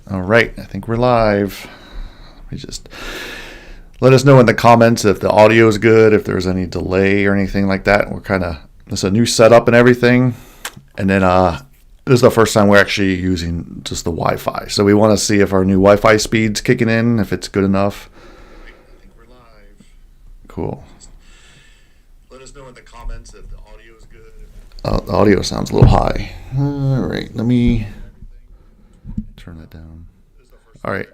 All right, I think we're live. We just let us know in the comments if the audio is good, if there's any delay or anything like that. It's a new setup and everything. And then this is the first time we're actually using just the Wi-Fi. So we want to see if our new Wi-Fi speed's kicking in, if it's good enough. I think we're live. Cool. Let us know in the comments if the audio is good. The audio sounds a little high. All right, let me turn that down. All right.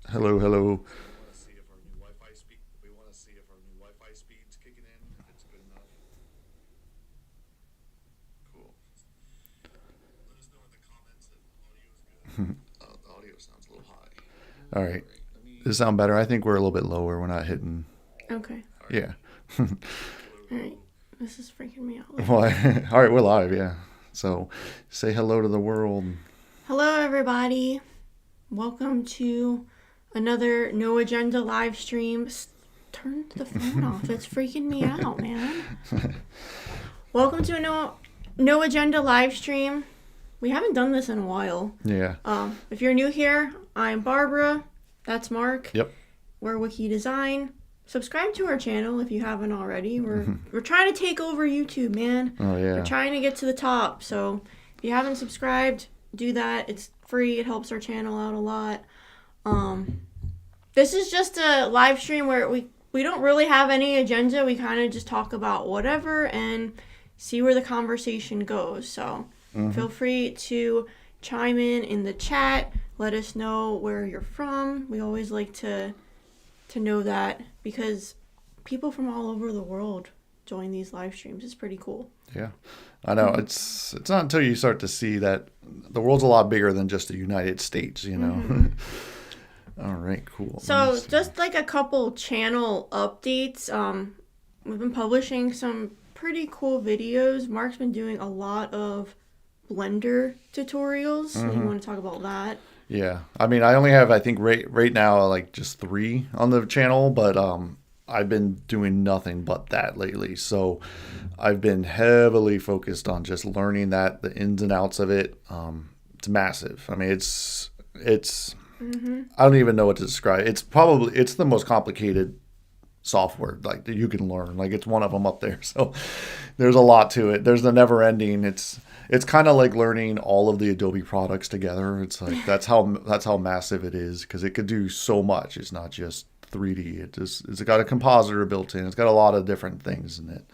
Hello. We want to see if our new Wi-Fi speed's kicking in, if it's good enough. Cool. Let us know in the comments if the audio is good. The audio sounds a little high. All right. Does it sound better? I think we're a little bit lower. We're not hitting. Okay. Yeah. All right. This is freaking me out. All right, we're live, yeah. So say hello to the world. Hello, everybody. Welcome to another No Agenda live stream. Turn the phone off. It's freaking me out, man. Welcome to a No Agenda live stream. We haven't done this in a while. Yeah. If you're new here, I'm Barbara. That's Mark. Yep. We're Wiki Design. Subscribe to our channel if you haven't already. We're trying to take over YouTube, man. Oh, yeah. We're trying to get to the top. So if you haven't subscribed, do that. It's free. It helps our channel out a lot. This is just a live stream where we don't really have any agenda. We kind of just talk about whatever and see where the conversation goes. So feel free to chime in the chat. Let us know where you're from. We always like to know that because people from all over the world join these live streams. It's pretty cool. Yeah, I know. It's not until you start to see that the world's a lot bigger than just the United States, you know. All right, cool. So just like a couple channel updates. We've been publishing some pretty cool videos. Mark's been doing a lot of Blender tutorials. You want to talk about that? Yeah, I mean, I only have, I think right now, like just 3 on the channel, but I've been doing nothing but that lately. So I've been heavily focused on just learning the ins and outs of it. It's massive. I mean, it's I don't even know what to describe. It's the most complicated software like that you can learn. Like it's one of them up there. So there's a lot to it. There's the never ending. It's kind of like learning all of the Adobe products together. It's like that's how massive it is because it could do so much. It's not just 3D. It's got a compositor built in. It's got a lot of different things in it.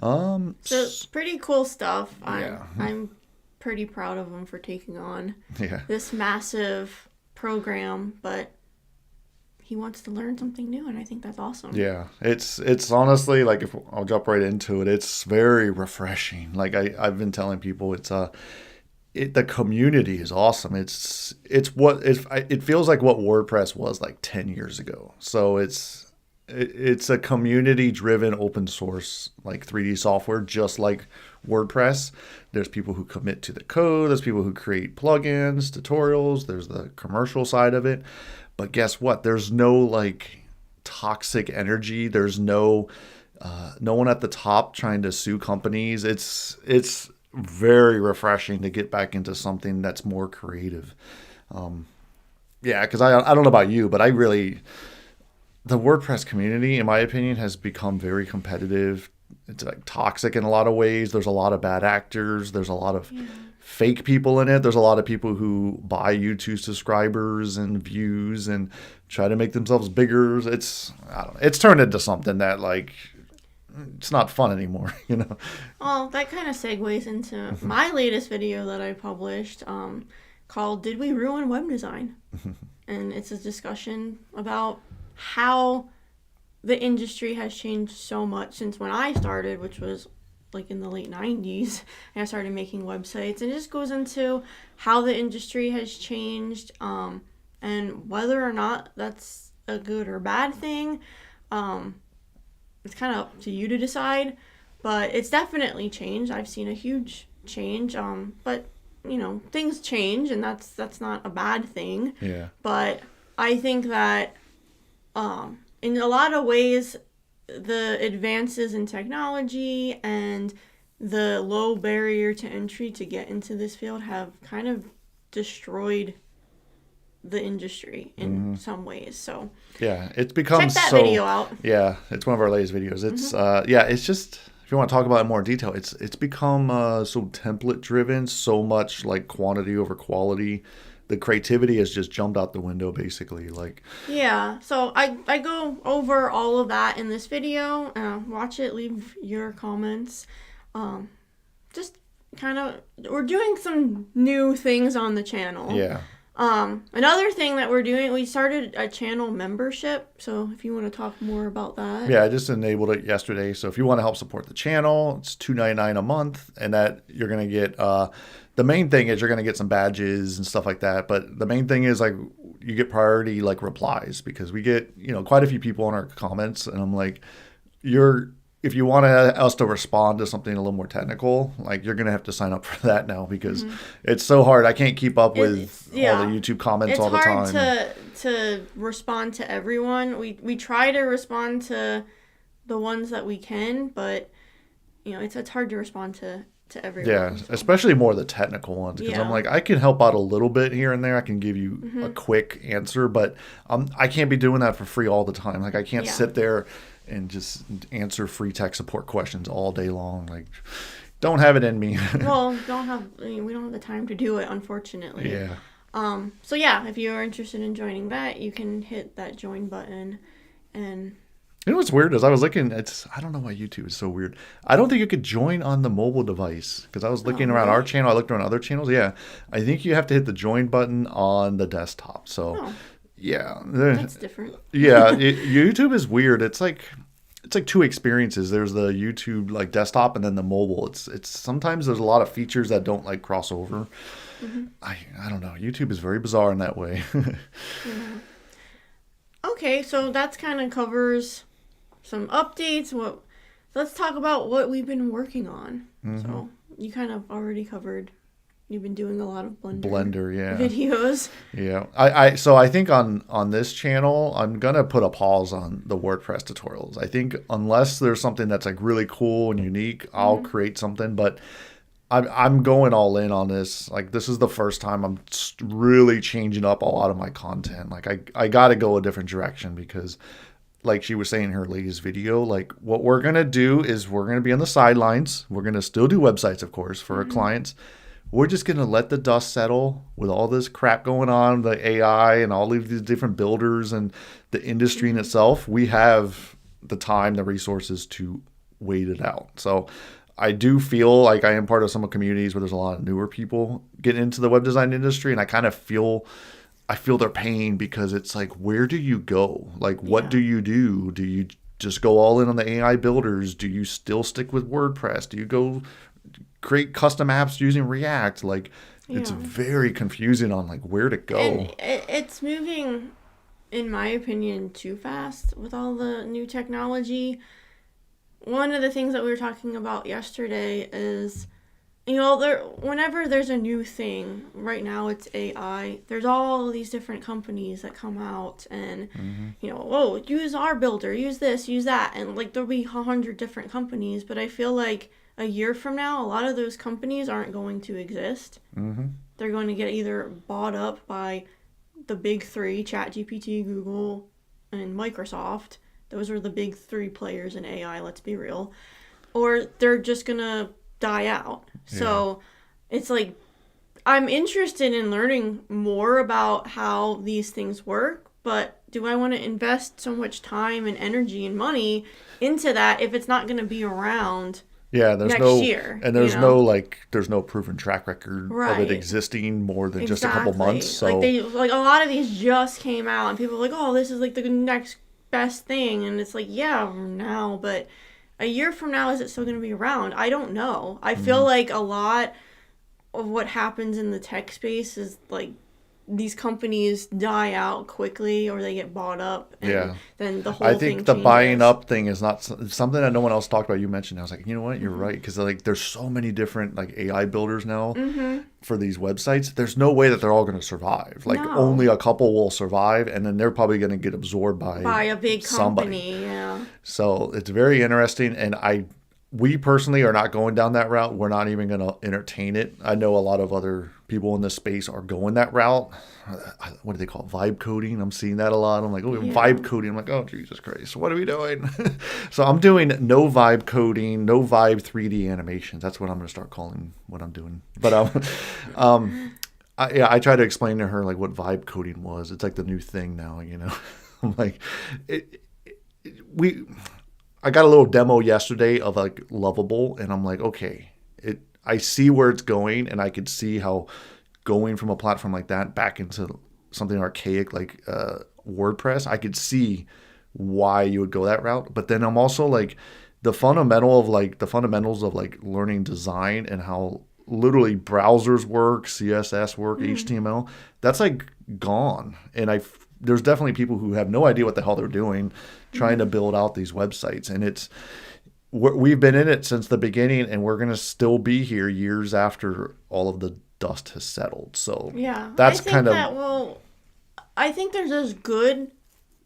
So it's pretty cool stuff. Yeah. I'm pretty proud of him for taking on Yeah. this massive program, but he wants to learn something new, and I think that's awesome. Yeah, it's honestly like if I'll jump right into it, it's very refreshing. Like I've been telling people, the community is awesome. It feels like what WordPress was like 10 years ago. So it's a community driven open source like 3D software, just like WordPress. There's people who commit to the code. There's people who create plugins, tutorials. There's the commercial side of it. But guess what? There's no like toxic energy. There's no one at the top trying to sue companies. It's very refreshing to get back into something that's more creative. Yeah, because I don't know about you, but the WordPress community, in my opinion, has become very competitive. It's like toxic in a lot of ways. There's a lot of bad actors. There's a lot of fake people in it. There's a lot of people who buy YouTube subscribers and views and try to make themselves bigger. It's turned into something that like it's not fun anymore, you know. Well, that kind of segues into my latest video that I published called "Did We Ruin Web Design?" And it's a discussion about how the industry has changed so much since when I started, which was like in the late 90s, and I started making websites. And it just goes into how the industry has changed and whether or not that's a good or bad thing. It's kind of up to you to decide, but it's definitely changed. I've seen a huge change, but you know, things change, and that's not a bad thing. Yeah. But I think that in a lot of ways, the advances in technology and the low barrier to entry to get into this field have kind of destroyed the industry in some ways. So yeah, it's become check that video out. Yeah, it's one of our latest videos. It's it's just, if you want to talk about it in more detail, it's become so template driven, so much like quantity over quality. The creativity has just jumped out the window, basically. Like, yeah, so I go over all of that in this video. Watch it, leave your comments. Just kind of, we're doing some new things on the channel. yeah. Another thing that we're doing, we started a channel membership. So if you want to talk more about that. Yeah, I just enabled it yesterday. So if you want to help support the channel, it's $2.99 a month, and that you're gonna get. The main thing is you're gonna get some badges and stuff like that. But the main thing is like you get priority like replies, because we get quite a few people on our comments, and I'm like, if you want us to respond to something a little more technical, like you're gonna have to sign up for that now, because it's so hard. I can't keep up with all the YouTube comments all the time. It's hard to respond to everyone. We try to respond to the ones that we can, but it's hard to respond to everyone. Yeah, so. Especially more the technical ones, because I'm like, I can help out a little bit here and there. I can give you a quick answer, but I can't be doing that for free all the time. Like I can't sit there and just answer free tech support questions all day long. Like, don't have it in me. Well, we don't have the time to do it, unfortunately. Yeah. So yeah, if you're interested in joining that, you can hit that join button. And what's weird is I was looking, I don't know why YouTube is so weird. I don't think you could join on the mobile device, because I was looking around our channel. I looked around other channels. Yeah. I think you have to hit the join button on the desktop. So yeah, that's different. Yeah, YouTube is weird. It's like two experiences. There's the YouTube like desktop, and then the mobile. It's sometimes there's a lot of features that don't like cross over. I don't know. YouTube is very bizarre in that way. Okay, so that's kind of covers some updates. Let's talk about what we've been working on. So you kind of already covered. You've been doing a lot of Blender videos. Yeah. So I think on this channel, I'm going to put a pause on the WordPress tutorials. I think unless there's something that's like really cool and unique, I'll create something. But I'm going all in on this. Like, this is the first time I'm really changing up a lot of my content. Like, I got to go a different direction, because like she was saying in her latest video, like what we're going to do is we're going to be on the sidelines. We're going to still do websites, of course, for our clients. We're just going to let the dust settle with all this crap going on, the AI and all of these different builders and the industry in itself. We have the time, the resources to wait it out. So I do feel like I am part of some communities where there's a lot of newer people getting into the web design industry, and I kind of feel their pain, because it's like, where do you go? Like, what do you do? Do you just go all in on the AI builders? Do you still stick with WordPress? Do you go create custom apps using React? Like, it's very confusing on like where to go. And it's moving, in my opinion, too fast with all the new technology. One of the things that we were talking about yesterday is, whenever there's a new thing, right now it's AI, there's all these different companies that come out and, use our builder, use this, use that. And like, there'll be 100 different companies, but I feel like a year from now, a lot of those companies aren't going to exist. They're going to get either bought up by the big three, ChatGPT, Google, and Microsoft. Those are the big three players in AI, let's be real. Or they're just going to die out. So it's like, I'm interested in learning more about how these things work, but do I want to invest so much time and energy and money into that if it's not going to be around next year? And there's there's no proven track record of it existing more than just a couple months. So like a lot of these just came out, and people are like, oh, this is like the next best thing, and it's like, now, but a year from now, is it still going to be around? I don't know. I feel like a lot of what happens in the tech space is like these companies die out quickly, or they get bought up, and then the whole thing changes. I think the buying up thing is not something that no one else talked about. You mentioned, I was like, you know what, you're right, because like there's so many different like AI builders now for these websites. There's no way that they're all going to survive. Like only a couple will survive, and then they're probably going to get absorbed by a big company. Yeah. So it's very interesting, and we personally are not going down that route. We're not even going to entertain it. I know a lot of other people in this space are going that route. What do they call it? Vibe coding? I'm seeing that a lot. I'm like, oh, Yeah. vibe coding. I'm like, oh, Jesus Christ. What are we doing? So I'm doing no vibe coding, no vibe 3D animations. That's what I'm going to start calling what I'm doing. But I try to explain to her like what vibe coding was. It's like the new thing now, you know. I'm like, I got a little demo yesterday of like Lovable, and I'm like, okay, I see where it's going, and I could see how going from a platform like that back into something archaic like WordPress, I could see why you would go that route. But then I'm also like the fundamentals of like learning design and how literally browsers work, CSS work, HTML, that's like gone. And there's definitely people who have no idea what the hell they're doing trying to build out these websites. And we've been in it since the beginning, and we're going to still be here years after all of the dust has settled. So Yeah, that's I think there's this good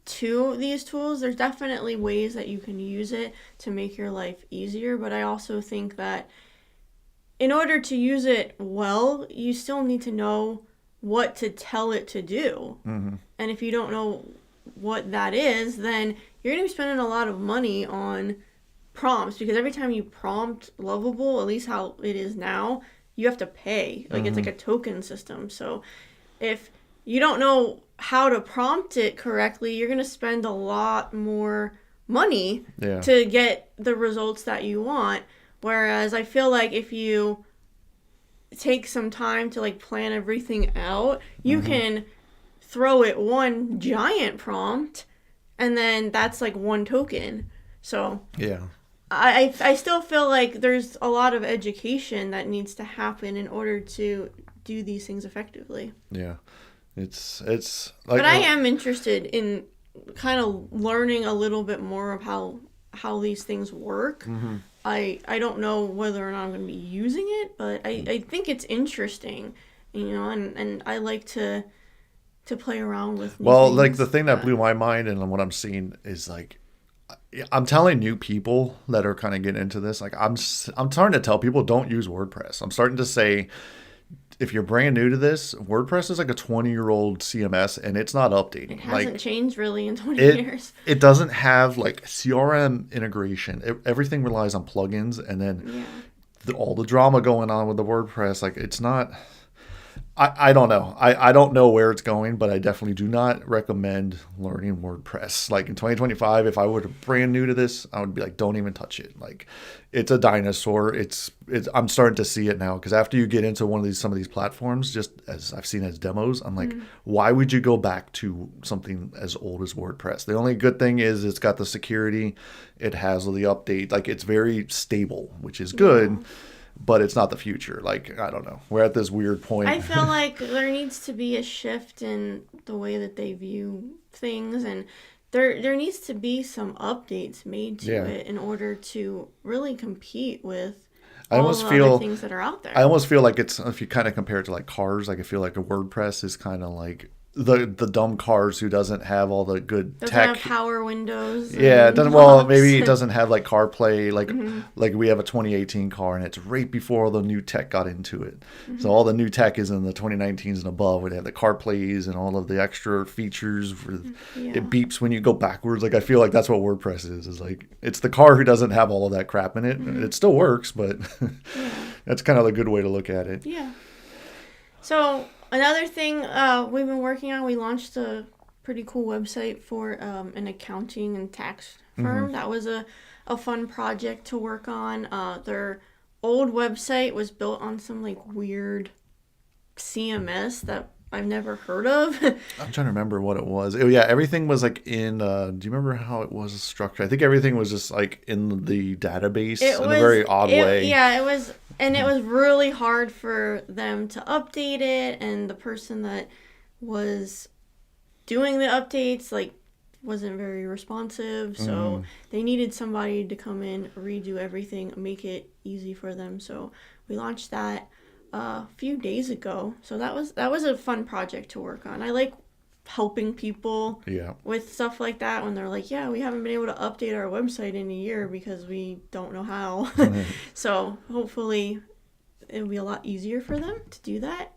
to these tools. There's definitely ways that you can use it to make your life easier, but I also think that in order to use it well, you still need to know what to tell it to do. Mm-hmm. And if you don't know what that is, then you're going to be spending a lot of money on prompts, because every time you prompt Lovable, at least how it is now, you have to pay. Like, it's like a token system. So if you don't know how to prompt it correctly, you're going to spend a lot more money to get the results that you want. Whereas I feel like if you take some time to like plan everything out, you can throw it one giant prompt, and then that's like one token. So yeah. I still feel like there's a lot of education that needs to happen in order to do these things effectively. Yeah. It's like, but I am interested in kind of learning a little bit more of how these things work. Mm-hmm. I don't know whether or not I'm going to be using it, but I think it's interesting, you know, and I like to play around with new things. Like the thing that blew my mind and what I'm seeing is like, I'm telling new people that are kind of getting into this, like I'm starting to tell people don't use WordPress. I'm starting to say, if you're brand new to this, WordPress is like a 20-year-old CMS, and it's not updating. It hasn't changed really in 20 years. It doesn't have like CRM integration. Everything relies on plugins, and then all the drama going on with the WordPress. Like, it's not. I don't know. I don't know where it's going, but I definitely do not recommend learning WordPress. Like in 2025, if I were brand new to this, I would be like, don't even touch it. Like, it's a dinosaur. I'm starting to see it now, because after you get into some of these platforms, just as I've seen as demos, I'm like, why would you go back to something as old as WordPress? The only good thing is it's got the security, it has the update, like it's very stable, which is good. Yeah. But it's not the future. Like, I don't know. We're at this weird point. I feel like there needs to be a shift in the way that they view things, and there needs to be some updates made to it in order to really compete with all the other things that are out there. I almost feel like it's, if you kind of compare it to like cars, like I feel like a WordPress is kind of like the dumb cars who doesn't have all the good doesn't tech. Have power windows. Yeah, it doesn't. Well, maybe it doesn't have like CarPlay. Like like we have a 2018 car, and it's right before all the new tech got into it. So all the new tech is in the 2019s and above, where they have the CarPlays and all of the extra features. It beeps when you go backwards. Like, I feel like that's what WordPress is like, it's the car who doesn't have all of that crap in it. It still works, but that's kind of a good way to look at it. Yeah. So another thing we've been working on, we launched a pretty cool website for an accounting and tax firm. That was a fun project to work on. Their old website was built on some like weird CMS that I've never heard of. I'm trying to remember what it was. Everything was like in, do you remember how it was structured? I think everything was just like in the database in a very odd way. Yeah, it was. And it was really hard for them to update it, and the person that was doing the updates like wasn't very responsive, so they needed somebody to come in, redo everything, make it easy for them. So we launched that a few days ago. So that was a fun project to work on. I like helping people with stuff like that when they're like, we haven't been able to update our website in a year because we don't know how. So hopefully it'll be a lot easier for them to do that.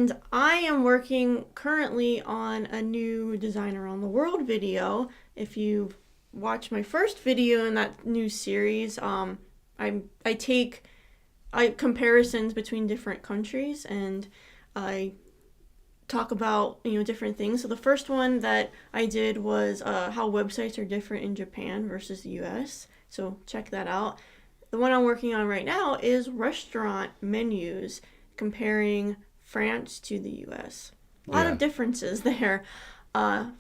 And I am working currently on a new Design Around the World video. If you watch my first video in that new series, I take comparisons between different countries, and I talk about different things. So the first one that I did was how websites are different in Japan versus the US. So check that out. The one I'm working on right now is restaurant menus, comparing France to the US. A lot of differences there. Yeah,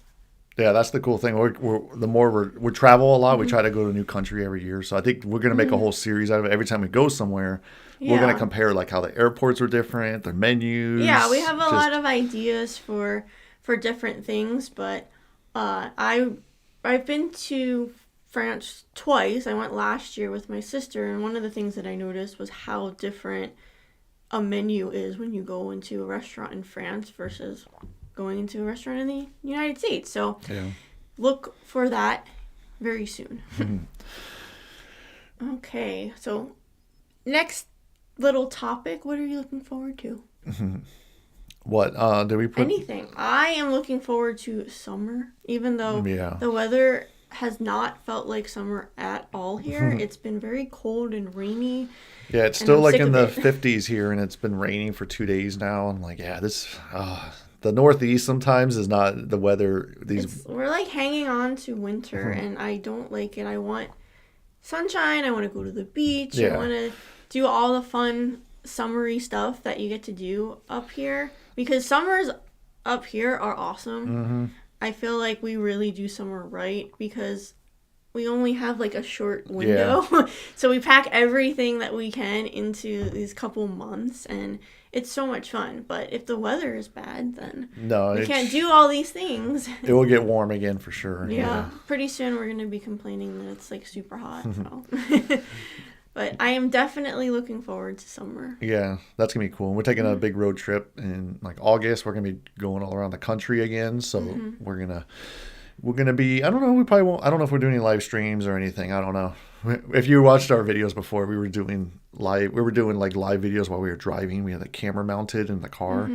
that's the cool thing. The more we travel a lot, we try to go to a new country every year. So I think we're going to make a whole series out of it. Every time we go somewhere, we're going to compare like how the airports are different, their menus. Yeah, we have a lot of ideas for different things, but I've been to France twice. I went last year with my sister, and one of the things that I noticed was how different a menu is when you go into a restaurant in France versus going into a restaurant in the United States. So look for that very soon. Okay, so next little topic, what are you looking forward to? What did we put? Anything. I am looking forward to summer, even though the weather has not felt like summer at all here. It's been very cold and rainy. Yeah, it's still like in the 50s here, and it's been raining for 2 days now. I'm like, the Northeast sometimes is not the weather. We're like hanging on to winter, and I don't like it. I want sunshine. I want to go to the beach. I want to do all the fun summery stuff that you get to do up here, because summers up here are awesome. I feel like we really do summer right, because we only have like a short window. So we pack everything that we can into these couple months, and it's so much fun. But if the weather is bad, then we can't do all these things. It will get warm again for sure. Yeah. Pretty soon we're going to be complaining that it's like super hot. So. But I am definitely looking forward to summer. Yeah, that's going to be cool. We're taking a big road trip in like August. We're going to be going all around the country again. So we're going to be, I don't know, we probably won't, I don't know if we're doing any live streams or anything. I don't know. If you watched our videos before, we were doing live videos while we were driving. We had the camera mounted in the car.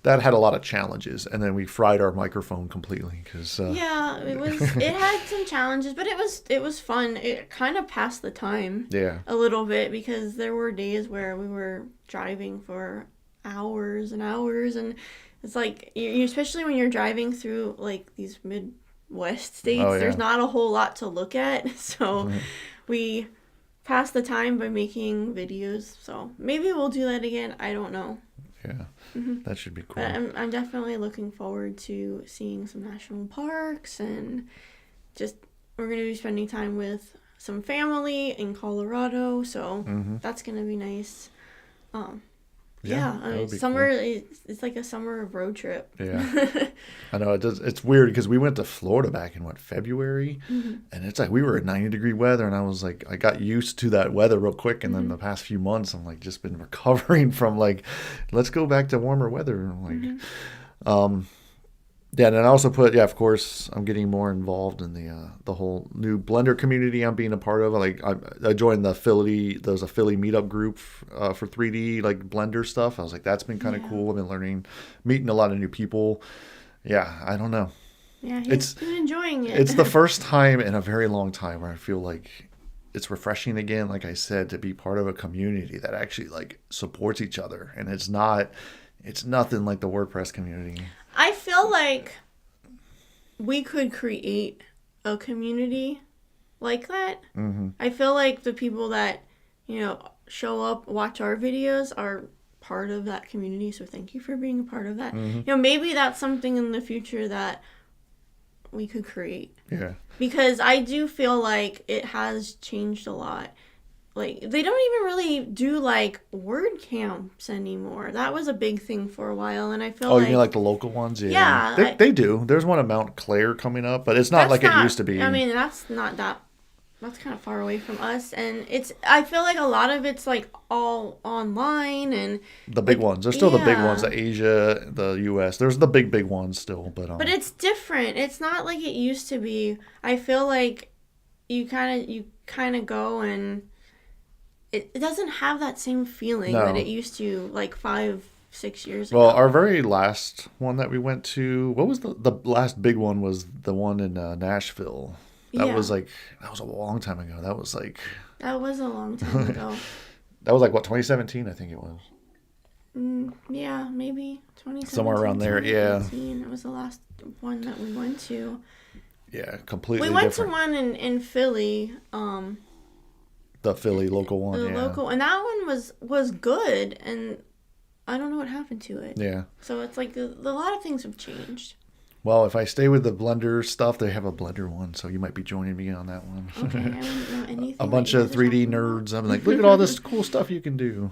That had a lot of challenges, and then we fried our microphone completely because it had some challenges, but it was fun. It kind of passed the time a little bit, because there were days where we were driving for hours and hours, and it's like especially when you're driving through like these Midwest states, there's not a whole lot to look at, so we passed the time by making videos. So maybe we'll do that again. I don't know. Yeah, that should be cool. But I'm definitely looking forward to seeing some national parks, and just we're going to be spending time with some family in Colorado, so that's going to be nice. Summer it's like a summer road trip. Yeah, I know it does. It's weird because we went to Florida back in February, and it's like we were at 90-degree weather, and I was like, I got used to that weather real quick, and then the past few months, I'm like just been recovering from like, let's go back to warmer weather. And I'm like, and then I also put, of course, I'm getting more involved in the whole new Blender community I'm being a part of. Like I joined there's a Philly meetup group for 3D like Blender stuff. I was like, that's been kind of cool. I've been meeting a lot of new people. Yeah, I don't know. Yeah, he's been enjoying it. It's the first time in a very long time where I feel like it's refreshing again, like I said, to be part of a community that actually like supports each other, and it's nothing like the WordPress community. I feel like we could create a community like that. I feel like the people that, show up, watch our videos are part of that community. So thank you for being a part of that. Maybe that's something in the future that we could create. Yeah. Because I do feel like it has changed a lot. Like, they don't even really do, like, word camps anymore. That was a big thing for a while, and I feel like... Oh, you mean like the local ones? Yeah. Yeah. They do. There's one at Mount Clair coming up, but it's not like it used to be. I mean, that's not that... That's kind of far away from us, and I feel like a lot of it's, like, all online, and... The big ones. There's still the big ones, the Asia, the U.S. There's the big ones still, but... But it's different. It's not like it used to be. I feel like you kind of go and... It doesn't have that same feeling that it used to, like 5-6 6 years Well, ago. our very last one that we went to, what was the last big one was the one in Nashville. Yeah, That was a long time ago. That was like that was a long time ago. that was like what 2017 I think it was. Yeah, maybe 2017, Somewhere around there, yeah. 2018. It was the last one that we went to. Yeah, completely We went different. to one in Philly, The Philly local one, the yeah. local, and that one was good, and I don't know what happened to it. Yeah. So it's like a lot of things have changed. Well, if I stay with the Blender stuff, they have a Blender one, so you might be joining me on that one. Okay, I don't know anything. A that bunch you of guys are 3D talking about. nerds. I'm like, look at all this cool stuff you can do.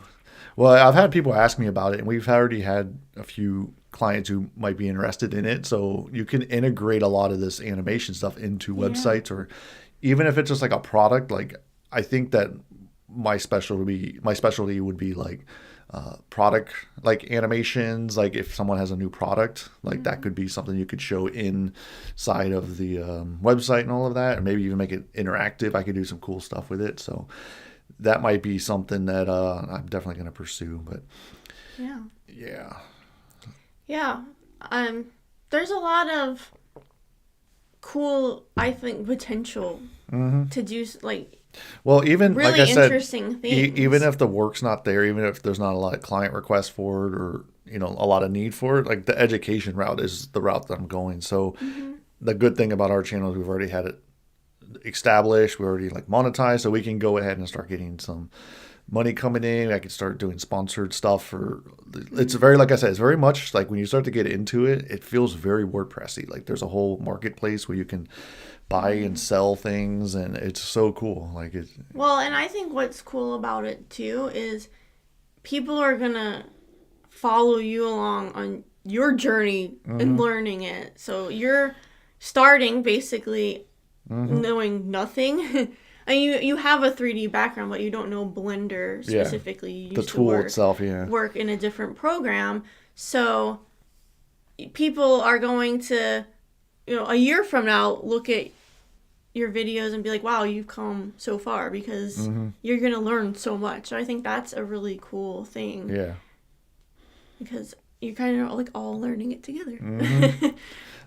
Well, I've had people ask me about it, and we've already had a few clients who might be interested in it. So you can integrate a lot of this animation stuff into Yeah. websites, or even if it's just like a product. Like I think that my specialty would be like product, like animations. Like if someone has a new product, like that could be something you could show inside of the website and all of that, or maybe even make it interactive. I could do some cool stuff with it. So that might be something that I'm definitely going to pursue. But Yeah. yeah, Yeah. There's a lot of cool, I think, potential to do like well, even really like I said, interesting things. even if the work's not there, even if there's not a lot of client requests for it, or a lot of need for it, like the education route is the route that I'm going. So the good thing about our channel is we've already had it established, we're already like monetized, so we can go ahead and start getting some money coming in. I can start doing sponsored stuff for. It's very, like I said, it's very much like when you start to get into it, it feels very WordPressy. Like there's a whole marketplace where you can buy and sell things, and it's so cool. Like it. Well, and I think what's cool about it too is people are gonna follow you along on your journey in learning it. So you're starting basically knowing nothing. And you have a 3D background, but you don't know Blender Yeah. specifically. You The used to tool work, itself, yeah. work in a different program. So people are going to, a year from now, look at your videos and be like, wow, you've come so far because you're going to learn so much. So I think that's a really cool thing Yeah. because you're kind of like all learning it together.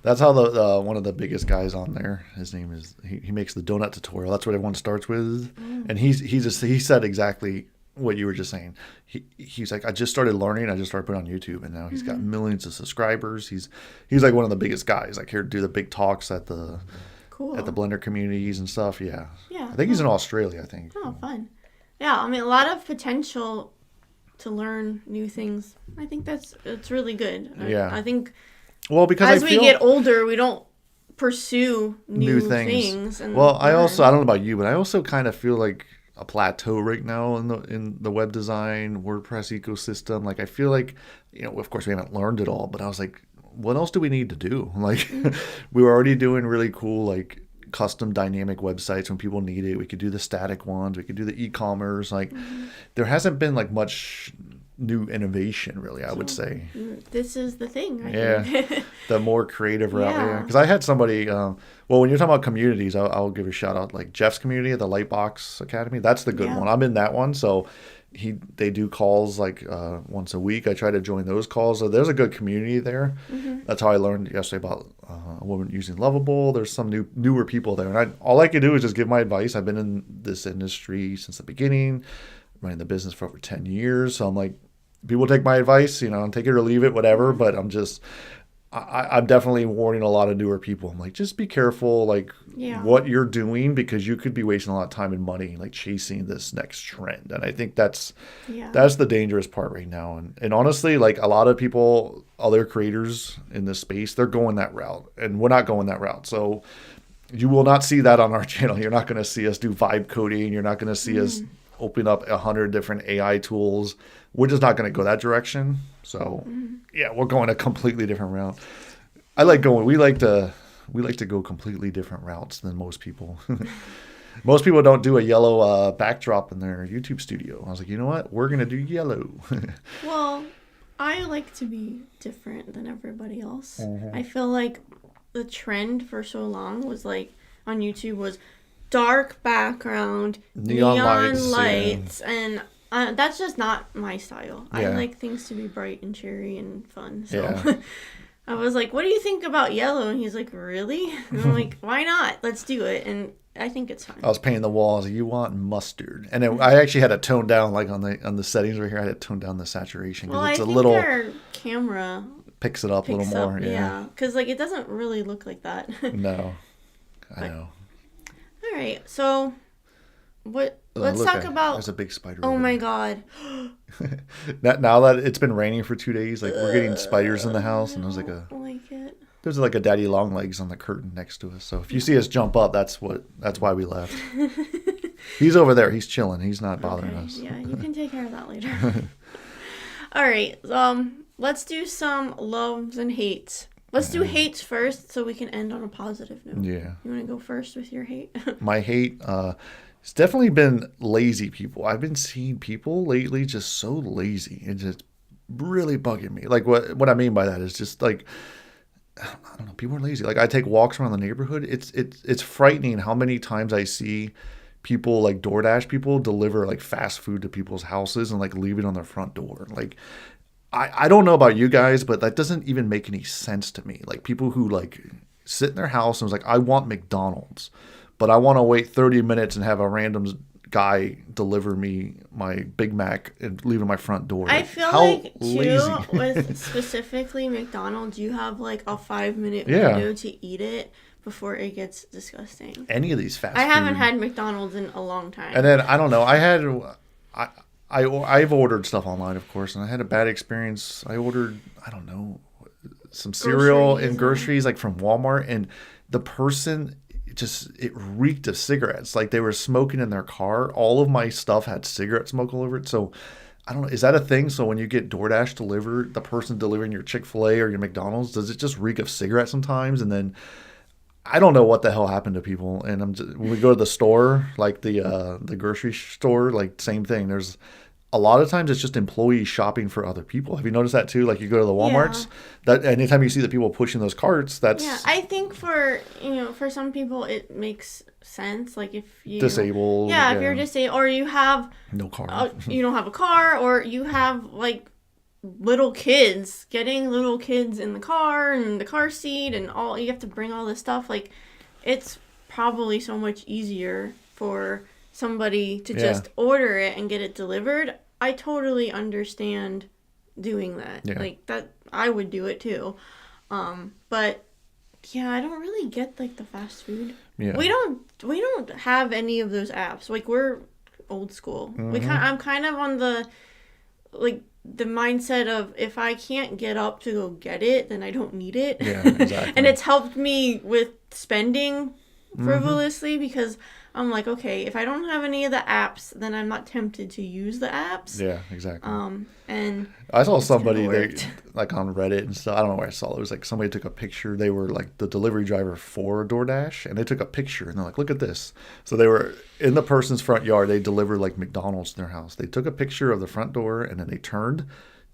That's how the one of the biggest guys on there. His name is he makes the donut tutorial. That's what everyone starts with, and he said exactly what you were just saying. He's like, I just started learning. I just started putting on YouTube, and now he's got millions of subscribers. He's like one of the biggest guys. Like here to do the big talks at the Cool. Blender communities and stuff. Yeah. Yeah. I think he's in Australia. I think. Oh, fun. Yeah, I mean, a lot of potential to learn new things. I think it's really good. Yeah. I think Well, because as I we feel get older, we don't pursue new things. things. And Well, I learn. don't know about you, but I also kind of feel like a plateau right now in the web design WordPress ecosystem. Like I feel like, of course we haven't learned it all, but I was like, what else do we need to do? Like we were already doing really cool like custom dynamic websites when people need it. We could do the static ones, we could do the e-commerce. Like there hasn't been like much new innovation really, I would say. This is the thing. I Yeah. think. The more creative route. Yeah. Because I had somebody, well, when you're talking about communities, I'll give a shout out like Jeff's community at the Lightbox Academy. That's the good Yeah. one. I'm in that one. So they do calls like once a week. I try to join those calls. So there's a good community there. That's how I learned yesterday about a woman using Lovable. There's some newer people there. And all I can do is just give my advice. I've been in this industry since the beginning, running the business for over 10 years. So I'm like, people take my advice, take it or leave it, whatever. But I'm definitely warning a lot of newer people. I'm like, just be careful, like Yeah. what you're doing, because you could be wasting a lot of time and money, like chasing this next trend. And I think that's the dangerous part right now. And honestly, like a lot of people, other creators in this space, they're going that route, and we're not going that route. So you will not see that on our channel. You're not going to see us do vibe coding. You're not going to see us open up 100 different AI tools. We're just not going to go that direction. So yeah, we're going a completely different route. We like to go completely different routes than most people. Most people don't do a yellow backdrop in their YouTube studio. I was like, you know what? We're going to do yellow. Well, I like to be different than everybody else. I feel like the trend for so long was like on YouTube was dark background, Neon lights, lights, and That's just not my style. I Yeah. like things to be bright and cheery and fun. So Yeah. I was like, what do you think about yellow? And he's like, really? And I'm like, why not? Let's do it. And I think it's fun. I was painting the walls. You want mustard, and then I actually had to tone down, like on the settings right here. I had to tone down the saturation Well, because I it's a think little our camera picks it up a picks little more. up, Yeah. because like it doesn't really look like that. No, I know. All right, so what? Oh, Let's look, talk about. There's a big spider. Oh over my there. god! Now that it's been raining for 2 days, like we're getting spiders in the house, and there's like I don't like it. there's like a daddy long legs on the curtain next to us. So if you see us jump up, that's why we left. He's over there. He's chilling. He's not bothering Okay, us. yeah, you can take care of that later. All right, let's do some loves and hates. Let's do hates first, so we can end on a positive note. Yeah. You want to go first with your hate? My hate, it's definitely been lazy people. I've been seeing people lately just so lazy and just really bugging me. Like what I mean by that is just like, I don't know, people are lazy. Like I take walks around the neighborhood. It's frightening how many times I see people like DoorDash people deliver like fast food to people's houses and like leave it on their front door. Like I don't know about you guys, but that doesn't even make any sense to me. Like people who like sit in their house and was like, I want McDonald's, but I want to wait 30 minutes and have a random guy deliver me my Big Mac and leave it at my front door. I Like, feel how like too lazy. with specifically McDonald's, you have like a 5-minute Yeah. window to eat it before it gets disgusting. Any of these fast I haven't food. had McDonald's in a long time. And then I don't know. I've ordered stuff online, of course, and I had a bad experience. I ordered, I don't know, some cereal Groceries and groceries like from Walmart, and the person it reeked of cigarettes. Like they were smoking in their car. All of my stuff had cigarette smoke all over it. So I don't know. Is that a thing? So when you get DoorDash delivered, the person delivering your Chick-fil-A or your McDonald's, does it just reek of cigarette sometimes? And then I don't know what the hell happened to people. And when we go to the store, like the grocery store, like same thing. There's a lot of times it's just employees shopping for other people. Have you noticed that too? Like you go to the Walmarts, that anytime you see the people pushing those carts, that's yeah, I think for some people it makes sense. Like if you disabled. yeah, if you're disabled or you have no car. you don't have a car or you have like little kids, getting little kids in the car and the car seat and all, you have to bring all this stuff. Like it's probably so much easier for somebody to just order it and get it delivered. I totally understand doing that. Yeah. Like that, I would do it too. But yeah, I don't really get like the fast food. Yeah. We don't have any of those apps. Like we're old school. I'm kind of on the mindset of if I can't get up to go get it, then I don't need it. Yeah, exactly. And it's helped me with spending frivolously because I'm like, okay, if I don't have any of the apps, then I'm not tempted to use the apps. Yeah, exactly. And I saw somebody kinda they worked. like on Reddit and stuff. I don't know where I saw it. It was like somebody took a picture. They were like the delivery driver for DoorDash, and they took a picture and they're like, "Look at this." So they were in the person's front yard. They delivered like McDonald's to their house. They took a picture of the front door and then they turned.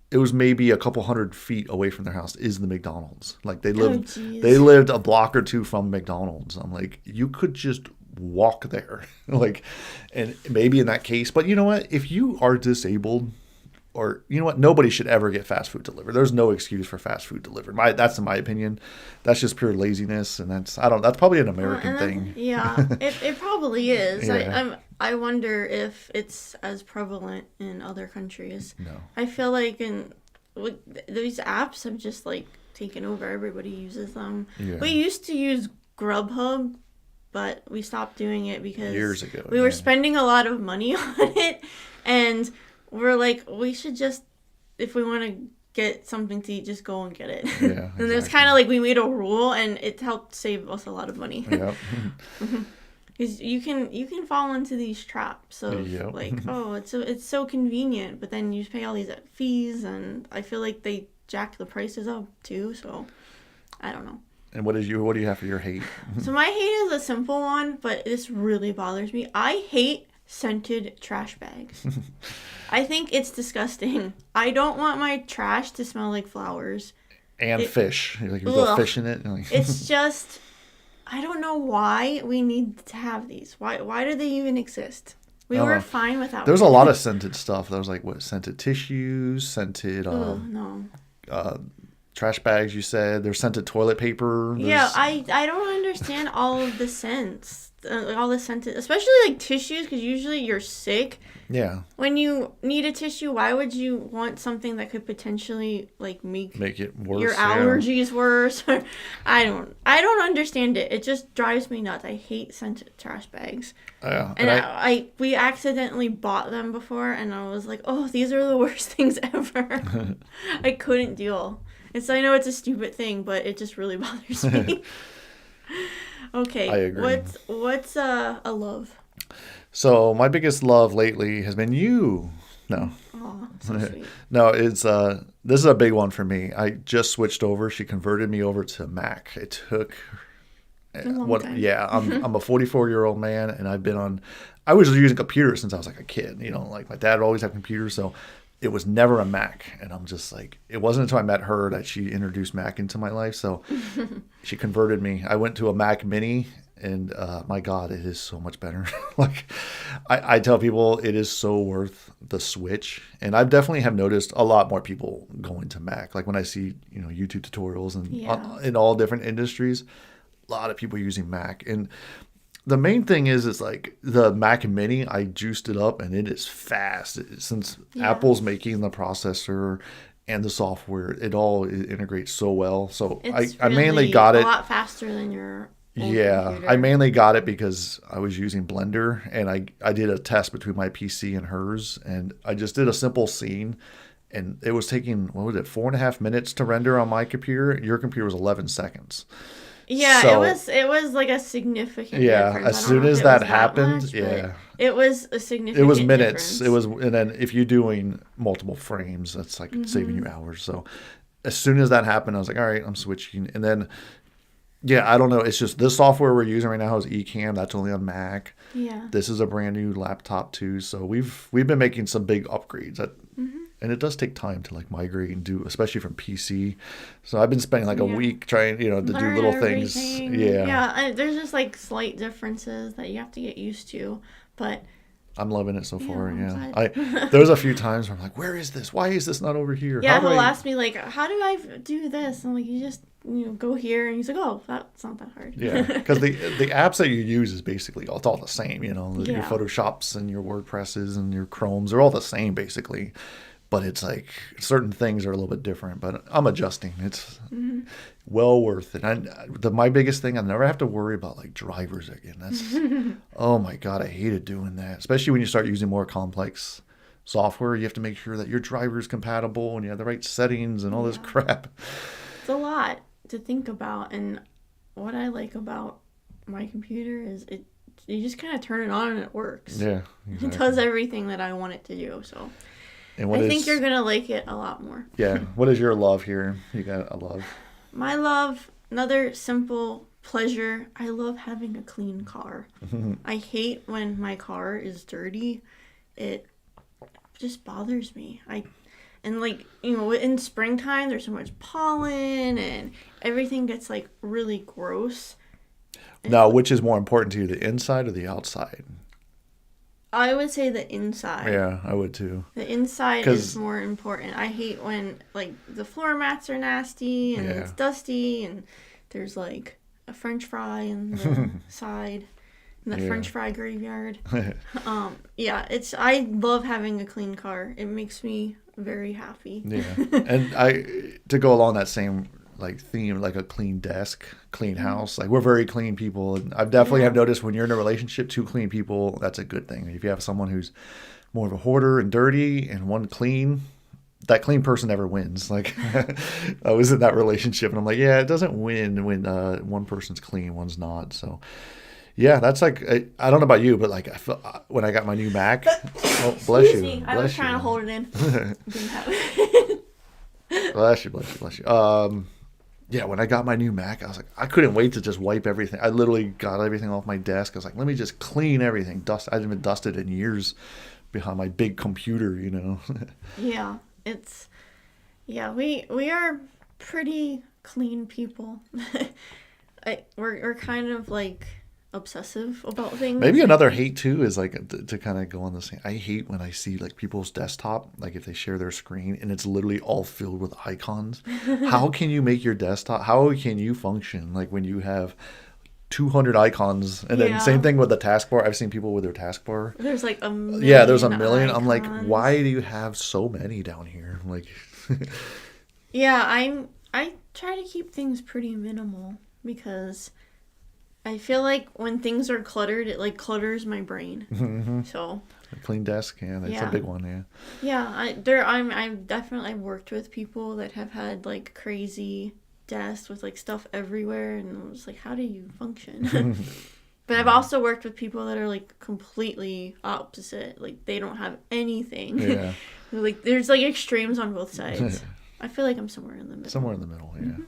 It was maybe a couple 100 feet away from their house is the McDonald's. Like they jeez. lived a block or two from McDonald's. I'm like, you could just walk there. Like, and maybe in that case, but you know what? If you are disabled, or you know what, nobody should ever get fast food delivered. There's no excuse for fast food delivered. That's in my opinion. That's just pure laziness, and that's probably an American thing. Yeah, it probably is. Yeah. I wonder if it's as prevalent in other countries. No. I feel like these apps have just like taken over. Everybody uses them. Yeah. We used to use Grubhub, but we stopped doing it because Years ago, we were yeah. spending a lot of money on it, and we're like, we should just, if we want to get something to eat, just go and get it. Yeah, And it's exactly. kind of like we made a rule, and it helped save us a lot of money. Yep. Because you can fall into these traps of Yep. like, oh, it's so convenient, but then you pay all these fees, and I feel like they jack the prices up too. So I don't know. And what do you have for your hate? So my hate is a simple one, but this really bothers me. I hate scented trash bags. I think it's disgusting. I don't want my trash to smell like flowers. And fish. Like you throw Ugh. fish in it. And like, It's just, I don't know why we need to have these. Why do they even exist? We I don't were know. fine without There's a it. lot of scented stuff. There was like what scented tissues, scented Oh, no. trash bags. You said there's scented toilet paper. Yeah, There's, I don't understand all of the scents. All the scented, especially like tissues, because usually you're sick. yeah, When you need a tissue, why would you want something that could potentially like make make it worse. your yeah. allergies worse? I don't understand it. It just drives me nuts. I hate scented trash bags. Yeah, And we accidentally bought them before, and I was like, oh, these are the worst things ever. I couldn't deal. I know it's a stupid thing, but it just really bothers me. Okay, I agree. What's a love? So my biggest love lately has been you. No, Oh, so sweet. no, it's this is a big one for me. I just switched over. She converted me over to Mac. It took A long time. yeah, I'm a 44-year-old man, and I was using computers since I was like a kid. You know, like my dad would always have computers, so it was never a Mac. And I'm just like, it wasn't until I met her that she introduced Mac into my life. So she converted me. I went to a Mac Mini, and my God, it is so much better. Like, I tell people it is so worth the switch. And I definitely have noticed a lot more people going to Mac. Like when I see, YouTube tutorials and Yeah. in all different industries, a lot of people using Mac. And the main thing is like the Mac Mini, I juiced it up and it is fast. Since Yeah. Apple's making the processor and the software, it all integrates so well. So It's I mainly really got a it. lot faster than your old Yeah, computer. I mainly got it because I was using Blender, and I did a test between my PC and hers, and I just did a simple scene, and it was taking, what was it, 4.5 minutes to render on my computer. Your computer was 11 seconds. Yeah, So- it was like a significant Yeah, difference. as I don't soon know as if it that was happened, much, but yeah. it was a significant It was minutes. difference. And then if you're doing multiple frames, that's like saving Mm-hmm. you hours. So as soon as that happened, I was like, all right, I'm switching. And then, yeah, I don't know. It's just this software we're using right now is Ecamm. That's only on Mac. Yeah. This is a brand new laptop too. So we've been making some big upgrades. And it does take time to like migrate and do, especially from PC. So I've been spending like a Yeah. week trying, to do Learn little things. everything. Yeah. Yeah, there's just like slight differences that you have to get used to, but I'm loving it so far. I'm Yeah. glad. There's a few times where I'm like, where is this? Why is this not over here? yeah, How do he'll I- ask me like, how do I do this? I'm like, you just go here, and he's like, oh, that's not that hard. Yeah, because the apps that you use is basically it's all the same. Your Yeah. Photoshops and your WordPresses and your Chromes, they're all the same basically. But it's like certain things are a little bit different. But I'm adjusting. It's well worth it. My biggest thing, I never have to worry about like drivers again. That's oh my God, I hated doing that. Especially when you start using more complex software, you have to make sure that your driver is compatible and you have the right settings and all this Yeah. crap. It's a lot to think about, and what I like about my computer is you just kind of turn it on and it works. Yeah, It exactly. does everything that I want it to do. So And what I is- think you're gonna like it a lot more. Yeah. What is your love here? You got a love. My love, another simple pleasure. I love having a clean car. I hate when my car is dirty. It just bothers me. And like, in springtime there's so much pollen and everything gets like really gross. Now, which is more important to you, the inside or the outside? I would say the inside. Yeah, I would too. The inside 'Cause- is more important. I hate when like the floor mats are nasty and Yeah. it's dusty and there's like a French fry in the side in the Yeah. French fry graveyard. Yeah, I love having a clean car. It makes me very happy. Yeah. And to go along that same like theme, like a clean desk, clean house. Like we're very clean people, and I've definitely have noticed when you're in a relationship, two clean people, that's a good thing. If you have someone who's more of a hoarder and dirty, and one clean, that clean person never wins. Like I was in that relationship, and I'm like, yeah, it doesn't win when one person's clean, one's not. So. Yeah, that's like I don't know about you, but like I feel, when I got my new Mac. Oh, bless Excuse you. me. I was Bless trying you. to hold it in. Didn't have it. Bless you. Yeah, when I got my new Mac, I was like, I couldn't wait to just wipe everything. I literally got everything off my desk. I was like, let me just clean everything. I haven't been dusted in years behind my big computer, Yeah, we are pretty clean people. We're kind of like obsessive about things. Maybe another hate too is like to kind of go on the same. I hate when I see like people's desktop, like if they share their screen and it's literally all filled with icons. How can you make your desktop? How can you function like when you have 200 icons? And then same thing with the taskbar. I've seen people with their taskbar. There's like a million. Yeah, there's a million. Icons. I'm like, why do you have so many down here? Like, yeah, I try to keep things pretty minimal because I feel like when things are cluttered, it like clutters my brain. mm-hmm. So A clean desk, yeah, that's a big one, yeah. Yeah, I've definitely worked with people that have had like crazy desks with like stuff everywhere, and I was like, how do you function? But I've also worked with people that are like completely opposite, like they don't have anything. Yeah. Like there's like extremes on both sides. I feel like I'm somewhere in the middle. Somewhere in the middle, yeah.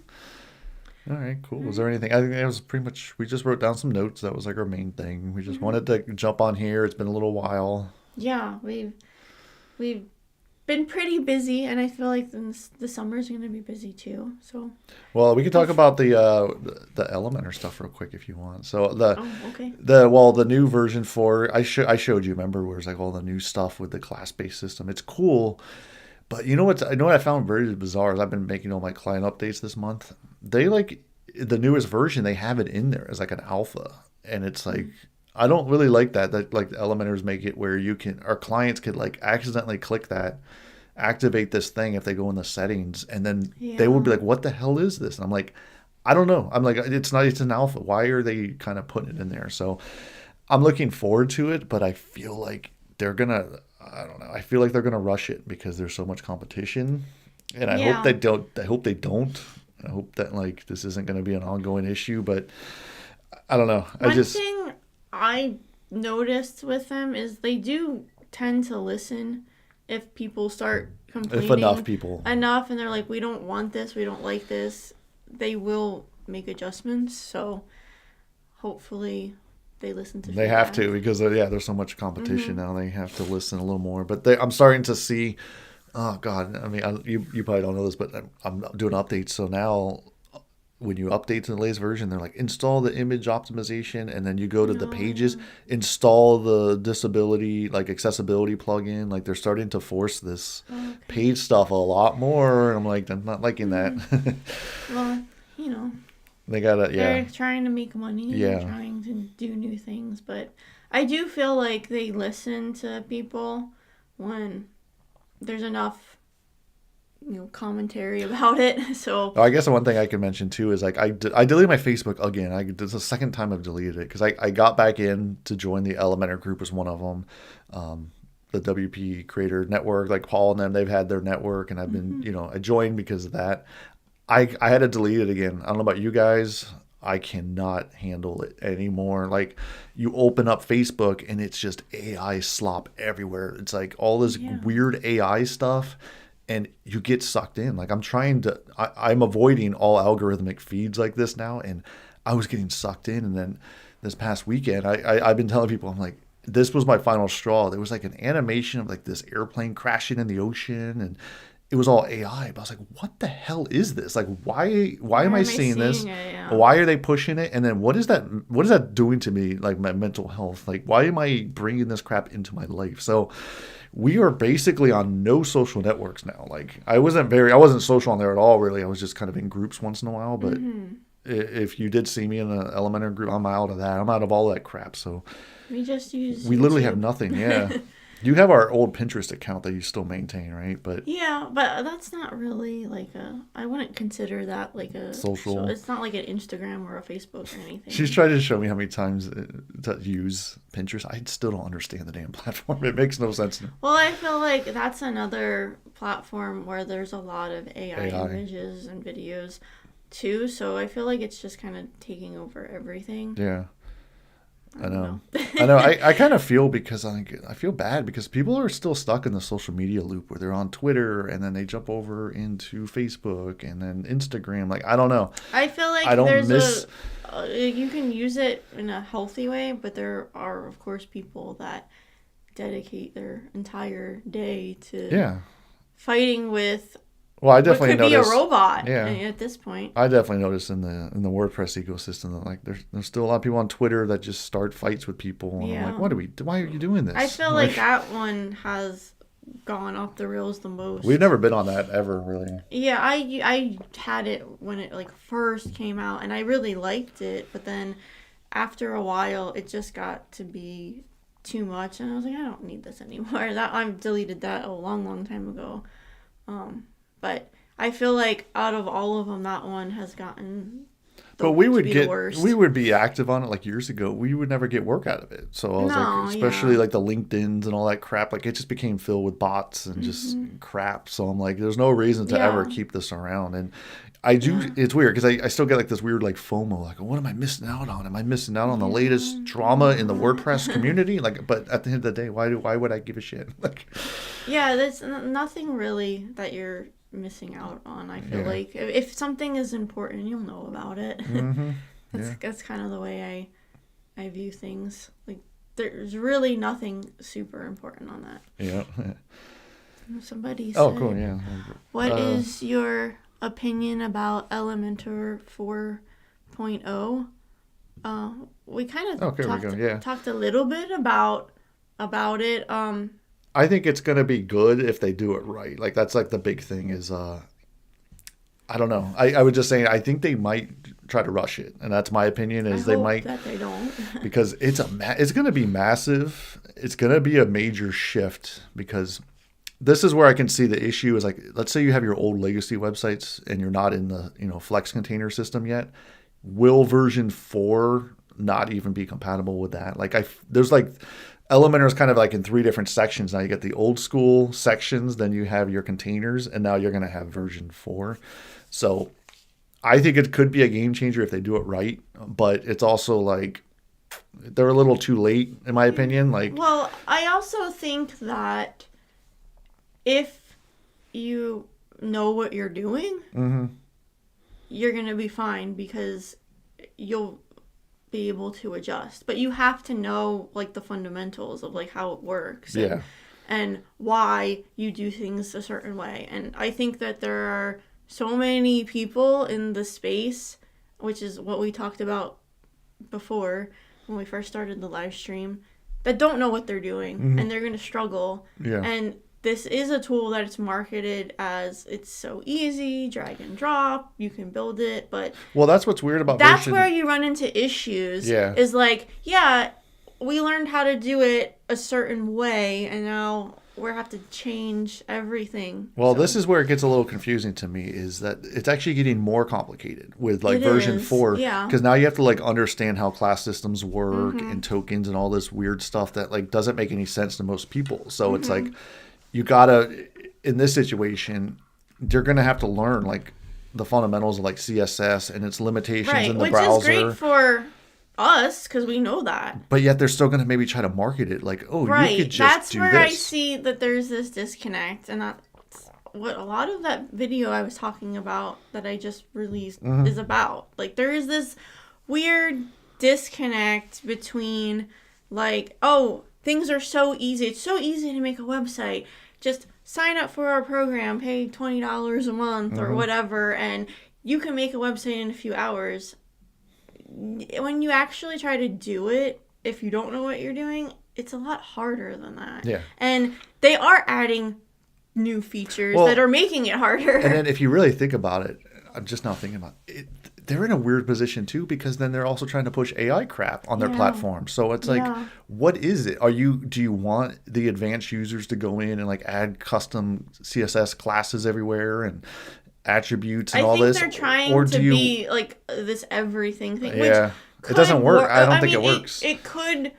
All right, cool. Was there anything? I think that was pretty much. We just wrote down some notes. That was like our main thing. We just wanted to jump on here. It's been a little while. Yeah, we've been pretty busy, and I feel like the summer's going to be busy too. So. Well, we could talk about the Elementor stuff real quick if you want. So okay. the new version 4. I showed you. Remember, where it's like all the new stuff with the class-based system. It's cool. But you know what I found very bizarre is I've been making all my client updates this month. They like the newest version, they have it in there as like an alpha. And it's like, I don't really like that like the Elementors make it where our clients could like accidentally click that, activate this thing if they go in the settings, and then they would be like, what the hell is this? And I'm like, I don't know. I'm like, it's an alpha. Why are they kind of putting it in there? So I'm looking forward to it, but I feel like I don't know. I feel like they're gonna rush it because there's so much competition, and I hope they don't. I hope they don't. I hope that like this isn't gonna be an ongoing issue. But I don't know. One thing I noticed with them is they do tend to listen if people start complaining. If enough people. And they're like, we don't want this. We don't like this. They will make adjustments. So hopefully. They listen to. They have to because there's so much competition now. They have to listen a little more. But I'm starting to see. Oh God! I mean, you probably don't know this, but I'm doing updates. So now, when you update to the latest version, they're like install the image optimization, and then you go to the pages, install the disability like accessibility plugin. Like they're starting to force this page stuff a lot more. And I'm like, I'm not liking that. Well, They gotta, They're trying to make money. Yeah. And trying to do new things, but I do feel like they listen to people when there's enough, commentary about it. So I guess the one thing I can mention too is like I deleted my Facebook again. This is the second time I've deleted it because I got back in to join the Elementor group as one of them. The WP Creator Network, like Paul and them, they've had their network, and I've been, I joined because of that. I had to delete it again. I don't know about you guys. I cannot handle it anymore. Like you open up Facebook and it's just AI slop everywhere. It's like all this weird AI stuff and you get sucked in. Like I'm avoiding all algorithmic feeds like this now. And I was getting sucked in. And then this past weekend, I've been telling people, I'm like, this was my final straw. There was like an animation of like this airplane crashing in the ocean and it was all AI, but I was like, what the hell is this? Like, why am I seeing this? Why are they pushing it? And then what is that doing to me, like my mental health? Like, why am I bringing this crap into my life? So we are basically on no social networks now. Like I wasn't social on there at all, really. I was just kind of in groups once in a while, but if you did see me in an Elementor group, I'm out of that. I'm out of all that crap. So we just use we literally have nothing. Yeah. You have our old Pinterest account that you still maintain, right? But yeah, but that's not really like I wouldn't consider that like a social. So it's not like an Instagram or a Facebook or anything. She's tried to show me how many times to use Pinterest. I still don't understand the damn platform. It makes no sense. Well, I feel like that's another platform where there's a lot of AI. Images and videos too. So I feel like it's just kind of taking over everything. Yeah. I know. I kind of feel because I feel bad because people are still stuck in the social media loop where they're on Twitter and then they jump over into Facebook and then Instagram. Like, I don't know. I feel like you can use it in a healthy way, but there are, of course, people that dedicate their entire day to fighting with Well, I What definitely could be a noticed. robot Yeah. at this point. I definitely noticed in the WordPress ecosystem that like there's still a lot of people on Twitter that just start fights with people, and I'm like, Yeah. why are you doing this? I feel like that one has gone off the rails the most. We've never been on that ever, really. Yeah, I had it when it like first came out, and I really liked it, but then after a while, it just got to be too much, and I was like, I don't need this anymore. That I've deleted that a long time ago. But I feel like out of all of them, that one has gotten But we to would be the get worst. we would be active on it like years ago. We would never get work out of it. So I was No, like, especially yeah. like the LinkedIn's and all that crap. Like it just became filled with bots and just Mm-hmm. crap. So I'm like, there's no reason to Yeah. ever keep this around. And I do. Yeah. It's weird because I still get like this weird like FOMO. Like, what am I missing out on? Am I missing out on the latest drama in the WordPress community? Like, but at the end of the day, why would I give a shit? Like, Yeah, there's nothing really that you're missing out on. I feel Yeah. like if something is important, you'll know about it. mm-hmm. That's kind of the way I view things. Like there's really nothing super important on that. Yeah. Somebody Oh, said, cool. Yeah. What Uh, is your opinion about Elementor 4.0? We kind of Okay, we go, yeah. talked a little bit about it. I think it's gonna be good if they do it right. Like that's like the big thing is I don't know. I would just say I think they might try to rush it, and that's my opinion. Is I they hope might that they don't. because it's gonna be massive. It's gonna be a major shift because this is where I can see the issue is like let's say you have your old legacy websites and you're not in the Flex container system yet. Will version 4 not even be compatible with that? Like there's like Elementor is kind of like in 3 different sections. Now you get the old school sections, then you have your containers, and now you're going to have version 4. So I think it could be a game changer if they do it right, but it's also like they're a little too late in my opinion. Like Well, I also think that if you know what you're doing, mhm. you're going to be fine because you'll be able to adjust. But you have to know like the fundamentals of like how it works Yeah. and why you do things a certain way. And I think that there are so many people in the space, which is what we talked about before when we first started the live stream, that don't know what they're doing and they're going to struggle. Yeah. And this is a tool that it's marketed as it's so easy, drag and drop, you can build it, but Well, that's what's weird about that's version. where you run into issues. Yeah. Is like, yeah, we learned how to do it a certain way, and now we have to change everything. Well, So, this is where it gets a little confusing to me is that it's actually getting more complicated with like It version is, 4 yeah. because now you have to like understand how class systems work and tokens and all this weird stuff that like doesn't make any sense to most people. So it's like you gotta in this situation you're gonna have to learn like the fundamentals of like CSS and its limitations right, in the which browser. is great for us because we know that. But yet they're still gonna maybe try to market it like, oh, Right, you could just that's do where this. I see that there's this disconnect, and that's what a lot of that video I was talking about that I just released is about. Like, there is this weird disconnect between, like, oh, things are so easy. It's so easy to make a website. Just sign up for our program, pay $20 a month or whatever, and you can make a website in a few hours. When you actually try to do it, if you don't know what you're doing, it's a lot harder than that. Yeah. And they are adding new features Well, that are making it harder. And then if you really think about it, I'm just now thinking about it, they're in a weird position too because then they're also trying to push AI crap on their Yeah. platform. So it's like, Yeah. what is it? Do you want the advanced users to go in and like add custom CSS classes everywhere and attributes and I all think this? they're trying or to do you, be like this everything thing. Yeah. Which It could doesn't work. I don't think mean, it works. It could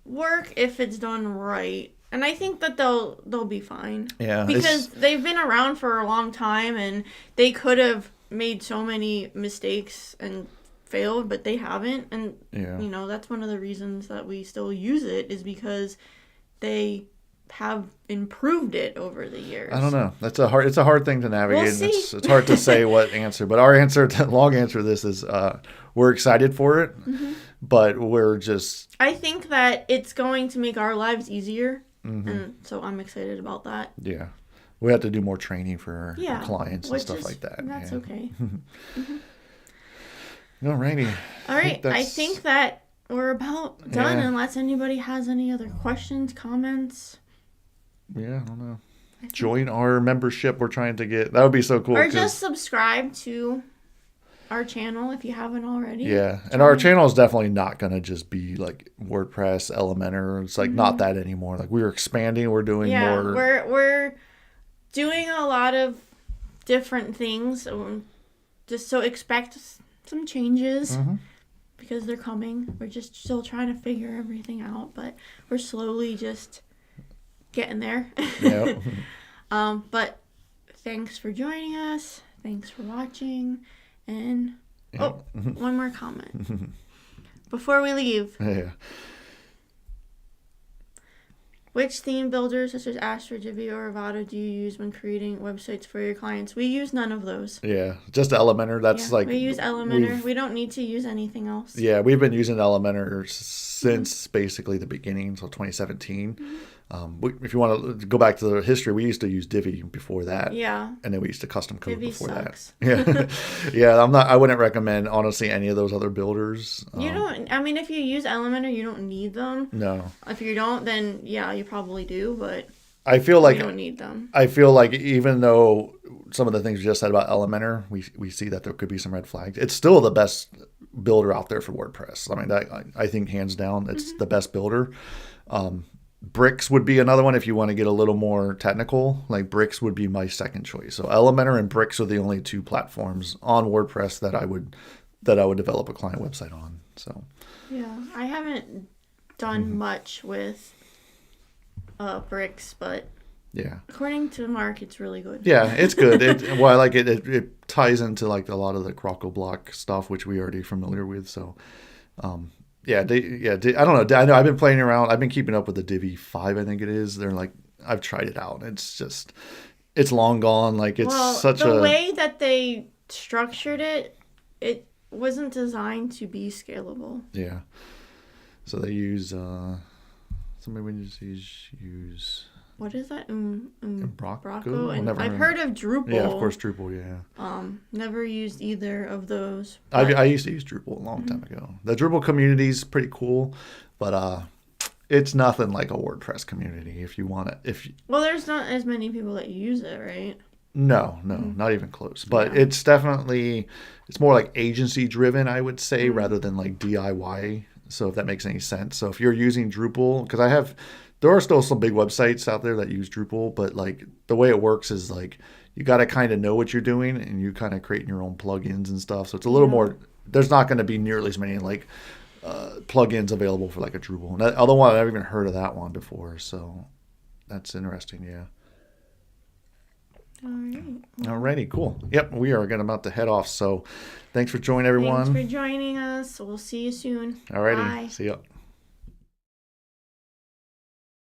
work if it's done right. And I think that they'll be fine. Yeah, Because they've been around for a long time and they could have made so many mistakes and failed, but they haven't. And Yeah. you know, that's one of the reasons that we still use it is because they have improved it over the years. I don't know. It's a hard thing to navigate. We'll and see. it's hard to say what answer, but our answer, the long answer to this is we're excited for it, but we're just I think that it's going to make our lives easier. And so I'm excited about that. yeah. We have to do more training for Yeah, our clients and which stuff is, like that. That's yeah. okay. Alrighty. All right, I think that we're about done Yeah. unless anybody has any other questions, comments. Yeah, I don't know. Join our membership. We're trying to get. That would be so cool. Or just subscribe to our channel if you haven't already. Yeah, and our channel is definitely not going to just be like WordPress, Elementor. It's like not that anymore. Like we're expanding. We're doing more. We're doing a lot of different things. Just so expect some changes because they're coming. We're just still trying to figure everything out, but we're slowly just getting there. Yeah. But thanks for joining us. Thanks for watching. And one more comment before we leave. Yeah. Which theme builders such as Astra, Divi, or Avado do you use when creating websites for your clients? We use none of those. Yeah, just Elementor. That's like we use Elementor. We don't need to use anything else. Yeah, we've been using Elementor since basically the beginning, so 2017. If you want to go back to the history, we used to use Divi before that. Yeah. And then we used to custom code Divi before sucks. that. Yeah. Yeah, I wouldn't recommend honestly any of those other builders. You don't. I mean, if you use Elementor, you don't need them. No. If you don't, then yeah, you probably do. But I feel like you don't need them. I feel like even though some of the things we just said about Elementor, we see that there could be some red flags. It's still the best builder out there for WordPress. I mean, I think hands down, it's the best builder. Bricks would be another one if you want to get a little more technical. Like Bricks would be my second choice. So Elementor and Bricks are the only two platforms on WordPress that I would develop a client website on. So yeah, I haven't done much with Bricks, but yeah, according to Mark, it's really good. Yeah, it's good. Well, I like it. It ties into like a lot of the CrocodBlock stuff, which we already familiar with. So I don't know. I know I've been playing around. I've been keeping up with the Divi 5, I think it is. They're like, I've tried it out. It's long gone. Like the way that they structured it, it wasn't designed to be scalable. Yeah. So they use, somebody would just use. What is that? Brocco? And I've heard of Drupal. Yeah, of course, Drupal, yeah. Never used either of those. I used to use Drupal a long time ago. The Drupal community is pretty cool, but it's nothing like a WordPress community if you want it. Well, there's not as many people that use it, right? No, not even close. But it's definitely, it's more like agency driven, I would say, rather than like DIY. So if that makes any sense. So if you're using Drupal, because there are still some big websites out there that use Drupal, but like the way it works is like you got to kind of know what you're doing and you kind of create your own plugins and stuff. So it's a little more, there's not going to be nearly as many like plugins available for like a Drupal. And that other one, I've never even heard of that one before. So that's interesting. Yeah. All right. Alrighty, cool. Yep, we are about to head off. So thanks for joining, everyone. Thanks for joining us. We'll see you soon. Alrighty, Bye. see ya.